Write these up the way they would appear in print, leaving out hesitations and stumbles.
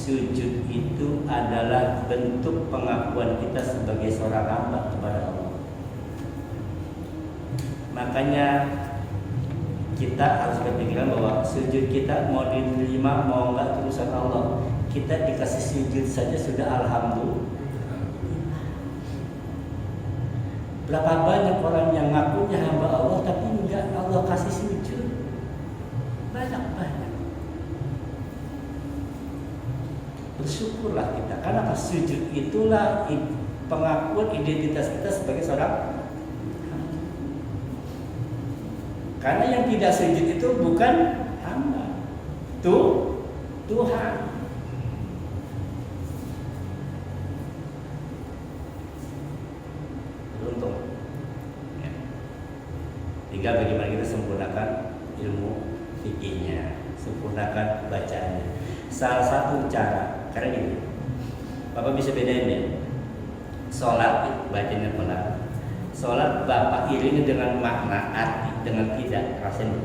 sujud itu adalah bentuk pengakuan kita sebagai seorang hamba kepada Allah. Makanya kita harus berpikiran bahwa sujud kita mau diterima mau enggak urusan Allah. Kita dikasih sujud saja sudah alhamdulillah. Berapa banyak orang yang ngakunya hamba Allah tapi enggak Allah kasih sujud. Banyak. Bersyukurlah kita karena sujud itulah pengakuan identitas kita sebagai seorang. Karena yang tidak sujud itu bukan hamba, Tuhan. Beruntung. Ya. Tinggal bagaimana kita sempurnakan ilmu fikihnya, sempurnakan bacaannya. Salah satu cara, karena gini, Bapak bisa bedain ya. Sholat bacanya pelan. Sholat Bapak iringi dengan makna arti dengan tidak rasain.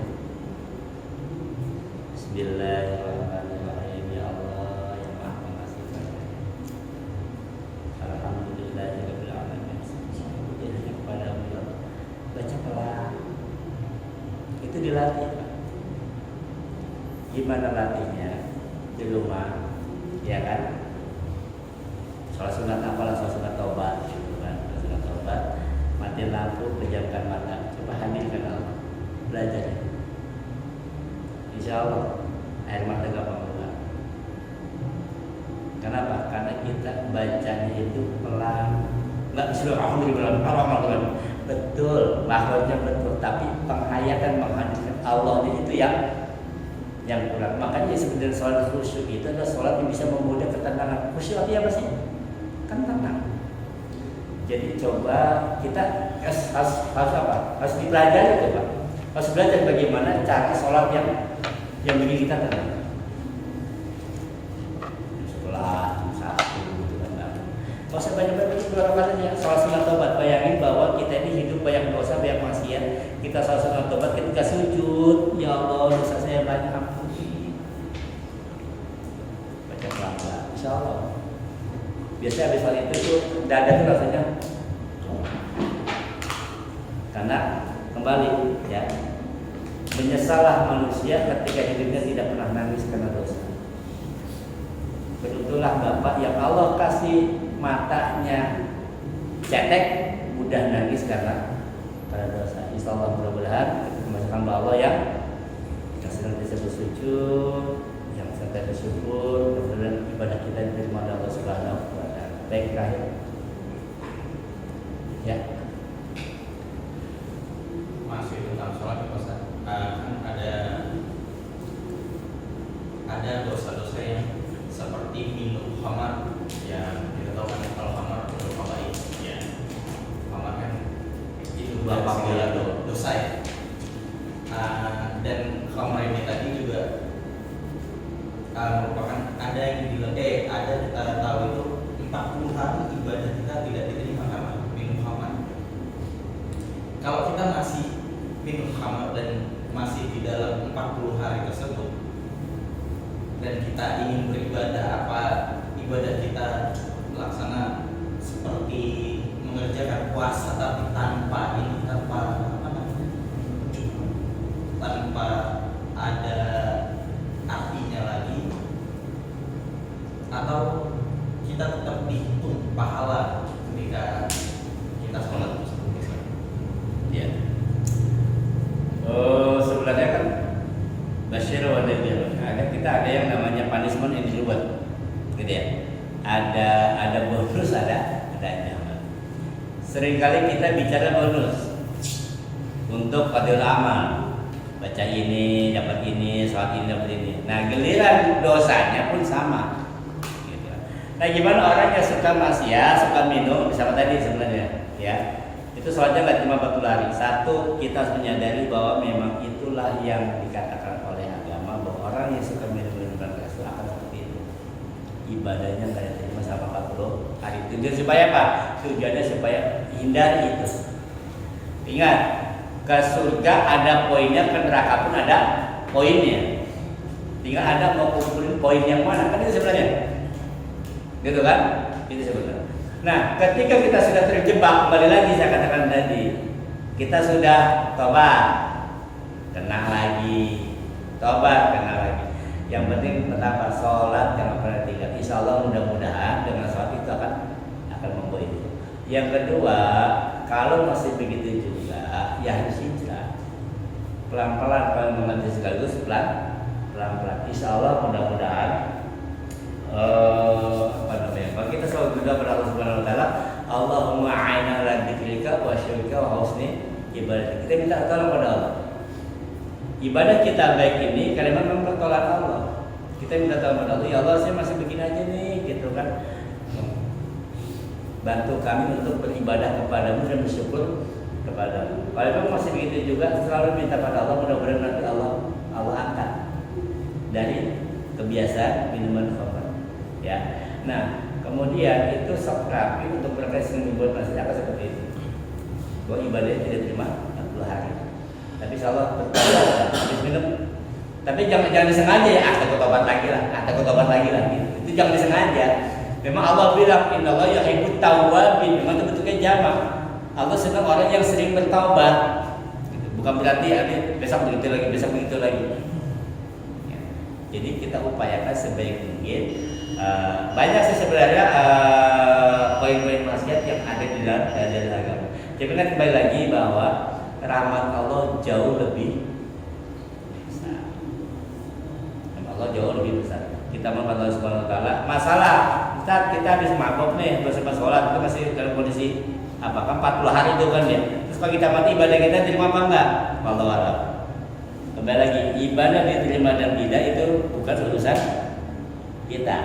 Bismillahirrahmanirrahim. Ya Allah yang Maha Pengasih. Alhamdulillahirabbil alamin. Jadi kepada Allah baca pelan. Itu dilatih, Pak. Gimana latihnya? Di rumah, ya kan? Sholat sunat apalah sholat sunat taubat, gitu kan? Sholat sunat taubat. Mati lampu, pejamkan mata. Coba hadirkan Allah. Belajar. Insya Allah air mata gak mengeluar. Kenapa? Karena kita bacanya itu pelan. Nggak Bismillahirrahmanirrahim. Betul, makhluknya betul. Tapi penghayatan menghadirkan Allah itu yang kurang. Makanya sebenarnya sholat khusyuk itu adalah sholat yang bisa memudahkan ketenangan. Khusyuk artinya apa sih? Kan tenang. Jadi coba kita harus apa? Harus dipelajari coba. Harus belajar bagaimana cara sholat yang bikin kita tenang. Setelah satu gitu kan. Kalau saya banyak-banyak berapa sholat sunat taubat. Bayangin bahwa kita ini hidup banyak dosa, banyak maksiat. Kita sholat sunat taubat ketika sujud, ya Allah dosa saya banyak ampuni. Baca pelan-pelan, insya Allah. Biasanya habis hal itu dada itu rasanya karena kembali ya menyesallah manusia ketika hidupnya tidak pernah nangis karena dosa. Betullah Bapak yang Allah kasih matanya cetek mudah nangis karena dosa. Insya Allah mudah-mudahan kita masukkan Allah yang sedang bersujud, yang sedang bersyukur, mudah-mudahan ibadah kita diterima oleh Allah Subhanahu wa Ta'ala. Baik, terakhir. Ya. Masih tentang sholat ya Ustaz. Kan ada dosa-dosa yang seperti minum khamar, yang kita tahu kan kalau khamar minum khamar ya. Khamar kan itu Bapak segala dosa ya. Dan khamar ini tadi juga merupakan ada yang bilang ada kita tahu itu 40 hari ibadah kita tidak diterima karena minum khamar. Kalau kita masih minum khamar dan masih di dalam 40 hari tersebut dan kita ingin beribadah, apa ibadah kita laksana seperti mengerjakan puasa tapi tanpa ada artinya lagi, atau kita tetap dihitung pahala ketika kita sholat tersebut? Ya. Sebenarnya kan Bashir wa Nadir. Kita ada yang namanya punishment in reward, gitu ya. Ada bonus, ada ancaman. Seringkali kita bicara bonus untuk fadil amal, baca ini dapat ini, sholat ini dapat ini. Nah giliran dosanya pun sama. Gitu. Nah gimana orang yang suka maksiat, suka minum, sama tadi sebenarnya, ya. Itu sholatnya nggak cuma batu lari. Satu, kita harus menyadari bahwa memang itulah yang dikatakan oleh agama bahwa orang yang suka minum keras akan seperti itu. Ibadahnya nggak diterima sama 40 hari. Tujuan supaya apa? Tujuannya supaya hindari itu. Ingat, ke surga ada poinnya, ke neraka pun ada poinnya. Tinggal ada mau kumpulin poin yang mana? Kan itu sebenarnya. Gitu kan? Itu sebenarnya. Nah, ketika kita sudah terjebak, kembali lagi saya katakan tadi, kita sudah tobat, kena lagi, tobat, kena lagi. Yang penting betapa sholat jangan pernah tinggal. Insya Allah mudah-mudahan dengan sholat itu akan membawa itu. Yang kedua, kalau masih begitu juga, ya harus hijrah. Pelan-pelan, kalau mengerti sekaligus pelan-pelan. Insya Allah mudah-mudahan kalau kita selalu berdoa pada Allah Subhanahu Wa Taala, Allahumma a'inna ala dzikrika wa syukrika wa husni ibadah. Kita minta tolong pada Allah. Ibadah kita baik ini karena memang pertolongan Allah. Kita minta tolong pada Allah, ya Allah saya masih begini aja nih, gitu kan. Bantu kami untuk beribadah kepadamu dan bersyukur kepadamu. Kalau memang masih begitu juga, selalu minta pada Allah, mudah-mudahan nanti Allah angkat dari kebiasaan minuman khamr. Ya. Nah, kemudian itu sokrapi untuk berkait dengan membuat masyarakat seperti itu. Bahwa ibadahnya tidak terima 40 hari. Tapi insya Allah habis minum. Tapi jangan disengaja ya, takut tobat lagi lah, gitu. Itu jangan disengaja. Memang Allah bilang innallaha yuhibbut tawwabin, memang itu bentuknya jamak. Allah senang orang yang sering bertaubat. Gitu. Bukan berarti besok begitu lagi. Ya. Jadi kita upayakan sebaik mungkin. Banyak sih sebenarnya poin-poin maksiat yang ada di dalam agama. Jadi kan kembali lagi bahwa rahmat Allah jauh lebih besar. Allah jauh lebih besar. Kita mohon Allah Subhanahu Wa Taala. Masalah, Ustaz, kita habis mabok nih, bersama sholat, kita masih dalam kondisi apakah 40 hari itu kan ya. Terus kalau kita mati ibadah kita terima apa enggak? Wallahu a'lam. Kembali lagi, ibadah diterima dan tidak itu bukan urusan kita.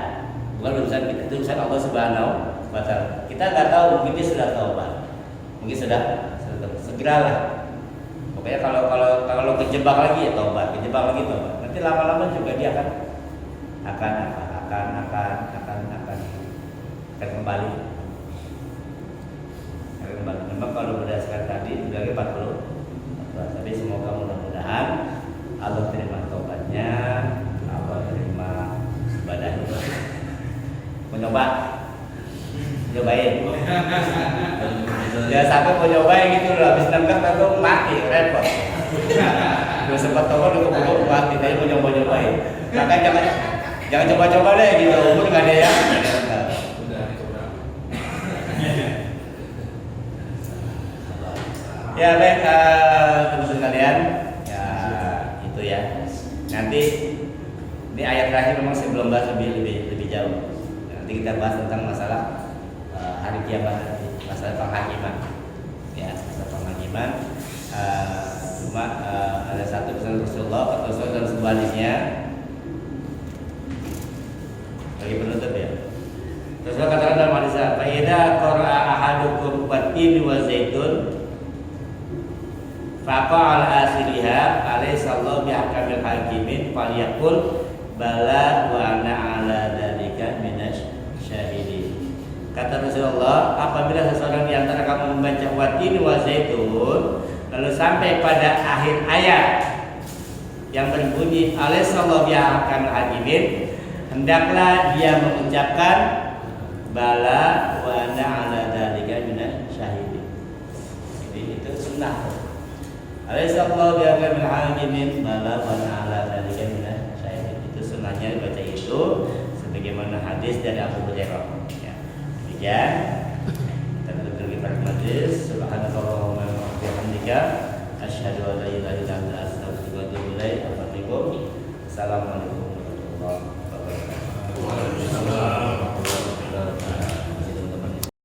Bukan urusan kita, itu urusan Allah Subhanahu Wa Taala. Kita nggak tahu, mungkin dia sudah taubat, mungkin sudah segeralah. Pokoknya kalau kejebak lagi ya taubat, nanti lama-lama juga dia akan kembali. Memang kalau berdasarkan tadi lagi 40. Tapi semoga mudah-mudahan Allah terima taubatnya, Allah terima ibadahnya. Nyobain. Ya sampai mau nyobain gitu loh, habis nangkap atau mati repot. Gue sempat tahu udah keburu mati, tapi mau nyobain. Makanya jangan coba-coba deh gitu, umur nggak ada yang. Ya baik teman-teman kalian, ya itu ya. Nanti ini ayat terakhir memang saya belum bahas lebih jauh. Nanti kita bahas tentang masalah hari kiamat nanti, masalah penghakiman. Ya, masalah penghakiman. Cuma ada satu pesan Rasulullah dalam sebuah hadisnya bagi penutup ya. Rasulullah katakan dalam hadisnya, "Fa idza qara'a ahadukum wat-tin wa zaitun faqa'al asliha alaihissallahu bihakamil hakimin falyaqul bala wa ana ala dzalika minasy syahidin." Kata Rasulullah, apabila seseorang di antara kamu membaca watin wa zaitun lalu sampai pada akhir ayat yang berbunyi alaihissallahu bihakamil hakimin, hendaklah dia mengucapkan bala wa ana ala dzalika minasy syahidin. Jadi itu sunnah. Alaihissallahu bihakamil hakimin bala wa ana ala dzalika minasy syahidin. Itu sunnahnya baca itu sebagaimana hadis dari Abu Hurairah. Ya. Demikian kita tutup pada majlis. Subhanallahumma wa bihamdika asyhadu an la ilaha illa anta astaghfiruka wa atubu ilaik. Assalamualaikum.